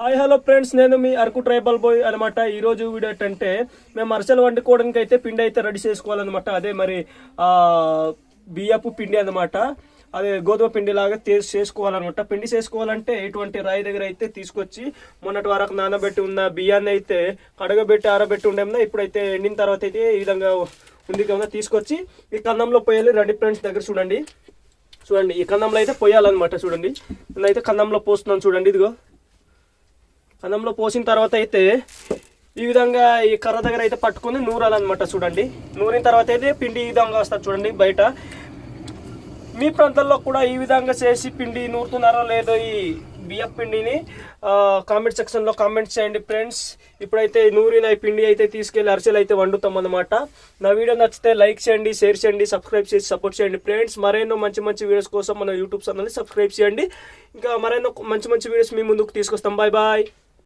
Hi hello friends, నేను మీ Araku tribal bye అనమాట. ఈరోజు వీడియో ఏంటంటే మేము అరిసెలు వండుకోవడానికి అయితే పిండి అయితే రెడీ చేసుకోవాలన్నమాట. అదే మరి బియ్యపు పిండి అనమాట. అదే గోధుమ పిండి లాగా చేసుకోవాలన్నమాట. పిండి చేసుకోవాలంటే ఇటువంటి రాయి దగ్గర అయితే తీసుకొచ్చి మొన్నటి వరకు నానబెట్టి ఉన్న బియ్యాన్ని అయితే కడగబెట్టి ఆరబెట్టి ఉండేమన్నా. ఇప్పుడైతే ఎండిన తర్వాత అయితే ఈ విధంగా ఉంది కదా, తీసుకొచ్చి ఈ కన్నంలో పోయాలి. రండి ఫ్రెండ్స్, దగ్గర చూడండి. ఈ కన్నంలో అయితే పోయాలన్నమాట. చూడండి, నేనైతే కన్నంలో పోస్తున్నాను. చూడండి, ఇదిగో కన్నంలో పోసిన తర్వాత అయితే ఈ విధంగా ఈ కర్ర దగ్గర అయితే పట్టుకుని నూరాలన్నమాట. చూడండి, నూరిన తర్వాత అయితే పిండి ఈ విధంగా వస్తుంది. చూడండి, బయట మీ ప్రాంతాల్లో కూడా ఈ విధంగా చేసి పిండి నూరుతున్నారో లేదో ఈ బియ్యం పిండిని కామెంట్ సెక్షన్లో కామెంట్ చేయండి ఫ్రెండ్స్. ఇప్పుడైతే నూరిన ఈ పిండి అయితే తీసుకెళ్లి అరిసెలు అయితే వండుతాం అన్నమాట. నా వీడియో నచ్చితే లైక్ చేయండి, షేర్ చేయండి, సబ్స్క్రైబ్ చేసి సపోర్ట్ చేయండి ఫ్రెండ్స్. మరెన్నో మంచి మంచి వీడియోస్ కోసం మన యూట్యూబ్ ఛానల్ని సబ్స్క్రైబ్ చేయండి. ఇంకా మరెన్నో మంచి మంచి వీడియోస్ మీ ముందుకు తీసుకొస్తాం. Bye bye.